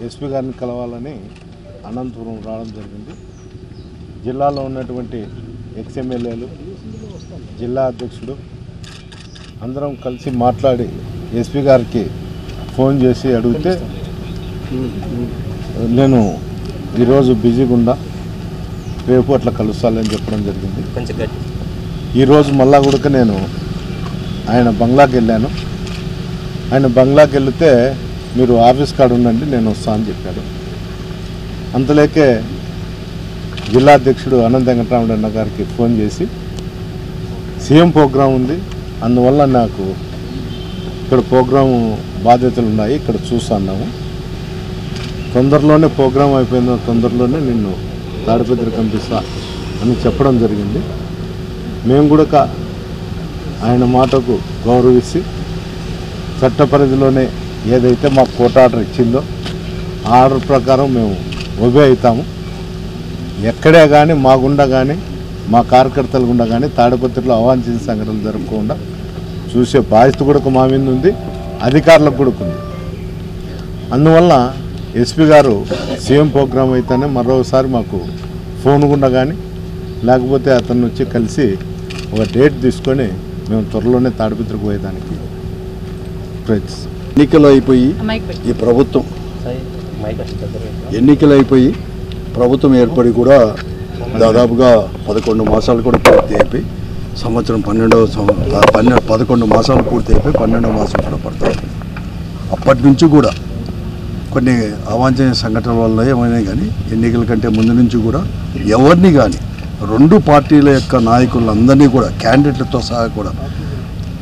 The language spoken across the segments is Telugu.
ఎస్పీ గారిని కలవాలని అనంతపురం రావడం జరిగింది. జిల్లాలో ఉన్నటువంటి ఎక్స్ఎమ్మెల్యేలు, జిల్లా అధ్యక్షుడు అందరం కలిసి మాట్లాడి ఎస్పీ గారికి ఫోన్ చేసి అడిగితే నేను ఈరోజు బిజీగా ఉండా, రేపు అట్లా కలుస్తానని చెప్పడం జరిగింది. ఈరోజు మళ్ళా కూడా నేను ఆయన బంగ్లాకి వెళ్ళాను. ఆయన బంగ్లాకి వెళితే మీరు ఆఫీస్ కాడ ఉండండి, నేను వస్తాను అని చెప్పాడు. అంతలేకే జిల్లా అధ్యక్షుడు అనంత వెంకటరామరెడ్డి గారికి ఫోన్ చేసి సీఎం ప్రోగ్రాం ఉంది, అందువల్ల నాకు ఇక్కడ ప్రోగ్రాము బాధ్యతలు ఉన్నాయి, ఇక్కడ చూస్తున్నాము, తొందరలోనే ప్రోగ్రాం అయిపోయిన తొందరలోనే నిన్ను తాడిపత్రి పంపిస్తా అని చెప్పడం జరిగింది. మేము కూడా ఆయన మాటకు గౌరవించి చట్ట పరిధిలోనే ఏదైతే మా కోర్టు ఆర్డర్ ఇచ్చిందో ఆ ఆర్డర్ ప్రకారం మేము ఒబే అవుతాము. ఎక్కడే కానీ మా గుండా కానీ మా కార్యకర్తల గుండా కానీ తాడిపత్రిలో అవాంఛనీయ సంఘటనలు జరగకుండా చూసే బాధ్యత కూడా మా మీద ఉంది, అధికారులకు కూడా ఉంది. అందువల్ల ఎస్పీ గారు సీఎం ప్రోగ్రాం అయితేనే మరోసారి మాకు ఫోన్ గుండా కానీ లేకపోతే అతను వచ్చి కలిసి ఒక డేట్ తీసుకొని మేము త్వరలోనే తాడిపత్రికి పోయేదానికి ప్రయత్నిస్తాం. ఎన్నికలు అయిపోయి ఈ ప్రభుత్వం ప్రభుత్వం ఏర్పడి కూడా దాదాపుగా 11 మాసాలు కూడా పూర్తి అయిపోయి సంవత్సరం 11 మాసాలు పూర్తి అయిపోయి 12వ మాసం కూడా పడతాయి. అప్పటి నుంచి కూడా కొన్ని అవాంఛనీయ సంఘటనల వల్ల ఏమైనా కానీ ఎన్నికల కంటే ముందు నుంచి కూడా ఎవరిని కానీ 2 పార్టీల యొక్క నాయకులందరినీ కూడా క్యాండిడేట్లతో సహా కూడా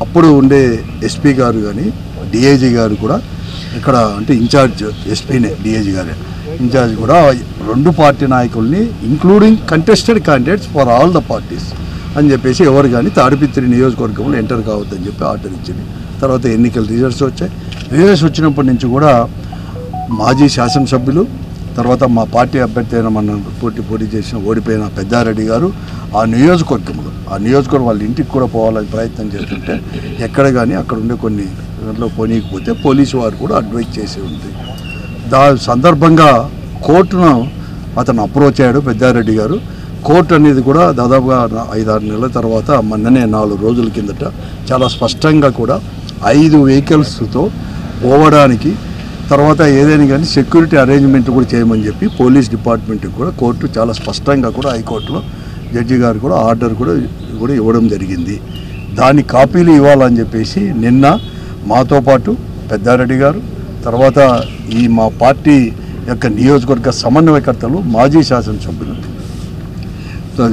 అప్పుడు ఉండే ఎస్పీ గారు కానీ డిఐజీ గారు కూడా ఇక్కడ అంటే ఇన్ఛార్జ్ ఎస్పీనే డిఐజీ గారే ఇన్ఛార్జ్ కూడా 2 పార్టీ నాయకుల్ని including contested candidates for all the parties అని చెప్పేసి ఎవరు కానీ తాడిపత్రి నియోజకవర్గంలో ఎంటర్ కావద్దని చెప్పి ఆర్డర్ ఇచ్చింది. తర్వాత ఎన్నికల రిజల్ట్స్ వచ్చాయి. రిజల్ట్స్ వచ్చినప్పటి నుంచి కూడా మాజీ శాసనసభ్యులు, తర్వాత మా పార్టీ అభ్యర్థి అయిన మన పోటీ చేసిన ఓడిపోయిన పెద్దారెడ్డి గారు ఆ నియోజకవర్గం వాళ్ళ ఇంటికి కూడా పోవాలని ప్రయత్నం చేస్తుంటే ఎక్కడ కానీ అక్కడ ఉండే కొన్ని దాంట్లో పోనీయకపోతే పోలీసు వారు కూడా అడ్వైజ్ చేసి ఉంది. సందర్భంగా కోర్టును అతను అప్రోచ్ అయ్యాడు పెద్దారెడ్డి గారు. కోర్టు అనేది కూడా దాదాపుగా 5-6 నెలల తర్వాత మొన్ననే 4 రోజుల కిందట చాలా స్పష్టంగా కూడా 5 వెహికల్స్తో పోవడానికి తర్వాత ఏదైనా కానీ సెక్యూరిటీ అరేంజ్మెంట్ కూడా చేయమని చెప్పి పోలీస్ డిపార్ట్మెంట్కి కూడా కోర్టు చాలా స్పష్టంగా కూడా హైకోర్టులో జడ్జి గారు కూడా ఆర్డర్ కూడా ఇవ్వడం జరిగింది. దాని కాపీలు ఇవ్వాలని చెప్పేసి నిన్న మాతో పాటు పెద్దారెడ్డి గారు, తర్వాత ఈ మా పార్టీ యొక్క నియోజకవర్గ సమన్వయకర్తలు, మాజీ శాసనసభ్యులు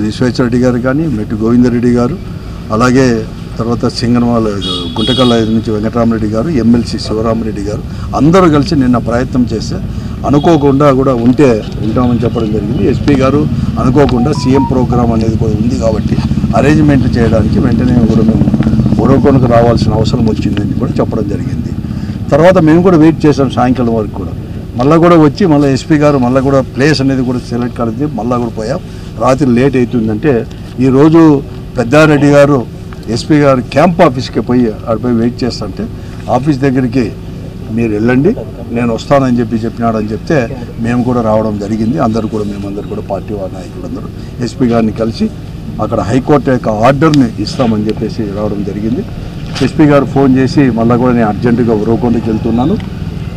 విశ్వేశ్వరరెడ్డి గారు కానీ, మెట్టు గోవిందరెడ్డి గారు, అలాగే తర్వాత సింగనవాళ్ళ గుంటకల్ల నుంచి వెంకటరామరెడ్డి గారు, ఎమ్మెల్సీ శివరామరెడ్డి గారు అందరూ కలిసి నిన్న ప్రయత్నం చేస్తే అనుకోకుండా కూడా ఉంటామని చెప్పడం జరిగింది. ఎస్పీ గారు అనుకోకుండా సీఎం ప్రోగ్రాం అనేది కూడా ఉంది కాబట్టి అరేంజ్మెంట్ చేయడానికి వెంటనే కూడా మేము ఉరవకొండకు రావాల్సిన అవసరం వచ్చిందని కూడా చెప్పడం జరిగింది. తర్వాత మేము కూడా వెయిట్ చేసాం సాయంకాలం వరకు కూడా. మళ్ళీ కూడా వచ్చి మళ్ళీ ఎస్పీ గారు మళ్ళీ కూడా ప్లేస్ అనేది కూడా సెలెక్ట్ కలిసి మళ్ళీ కూడా పోయాం. రాత్రి లేట్ అవుతుందంటే ఈరోజు పెద్దారెడ్డి గారు ఎస్పీ గారు క్యాంప్ ఆఫీస్కి పోయి ఆడిపోయి వెయిట్ చేస్తుంటే ఆఫీస్ దగ్గరికి మీరు వెళ్ళండి నేను వస్తానని చెప్పినాడని చెప్తే మేము కూడా రావడం జరిగింది. మేమందరూ కూడా పార్టీ వారి నాయకులందరూ ఎస్పీ గారిని కలిసి అక్కడ హైకోర్టు యొక్క ఆర్డర్ని ఇస్తామని చెప్పేసి రావడం జరిగింది. ఎస్పీ గారు ఫోన్ చేసి మళ్ళీ కూడా నేను అర్జెంటుగా ఉరవకొండకి వెళ్తున్నాను,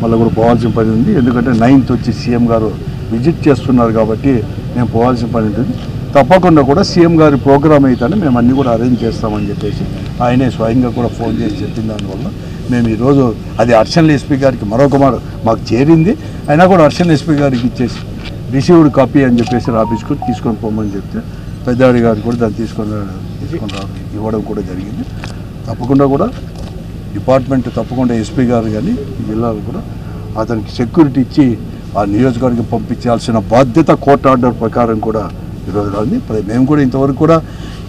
మళ్ళీ కూడా పోవాల్సిన పని ఉంది, ఎందుకంటే 9th వచ్చి సీఎం గారు విజిట్ చేస్తున్నారు కాబట్టి నేను పోవాల్సిన పని ఉంటుంది, తప్పకుండా కూడా సీఎం గారి ప్రోగ్రామ్ అయితేనే మేము అన్నీ కూడా అరేంజ్ చేస్తామని చెప్పేసి ఆయనే స్వయంగా కూడా ఫోన్ చేసి చెప్పిన దానివల్ల మేము ఈరోజు అది అడిషనల్ ఎస్పీ గారికి మరొక మాకు చేరింది, అయినా కూడా అడిషనల్ ఎస్పీ గారికి ఇచ్చేసి రిసీవ్డ్ కాపీ అని చెప్పేసి రాపించుకొని తీసుకొని పోమని చెప్తే పెద్దాడి గారు కూడా దాన్ని తీసుకొని ఇవ్వడం కూడా జరిగింది. తప్పకుండా కూడా డిపార్ట్మెంట్ తప్పకుండా ఎస్పీ గారు కానీ జిల్లాలో కూడా అతనికి సెక్యూరిటీ ఇచ్చి ఆ నియోజకవర్గం పంపించాల్సిన బాధ్యత కోర్టు ఆర్డర్ ప్రకారం కూడా ఈరోజు రాంది. మేము కూడా ఇంతవరకు కూడా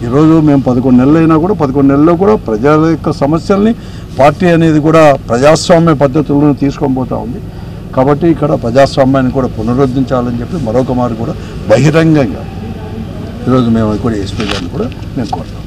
ఈరోజు మేము 11 నెలలు అయినా కూడా 11 నెలల్లో కూడా ప్రజల యొక్క సమస్యల్ని పార్టీ అనేది కూడా ప్రజాస్వామ్య పద్ధతులను తీసుకొని పోతూ ఉంది. కాబట్టి ఇక్కడ ప్రజాస్వామ్యాన్ని కూడా పునరుద్ధరించాలని చెప్పి మరొక మారు కూడా బహిరంగంగా ఈరోజు మేము కూడా ఎస్పీ గారిని కూడా మేము కోరుతాం.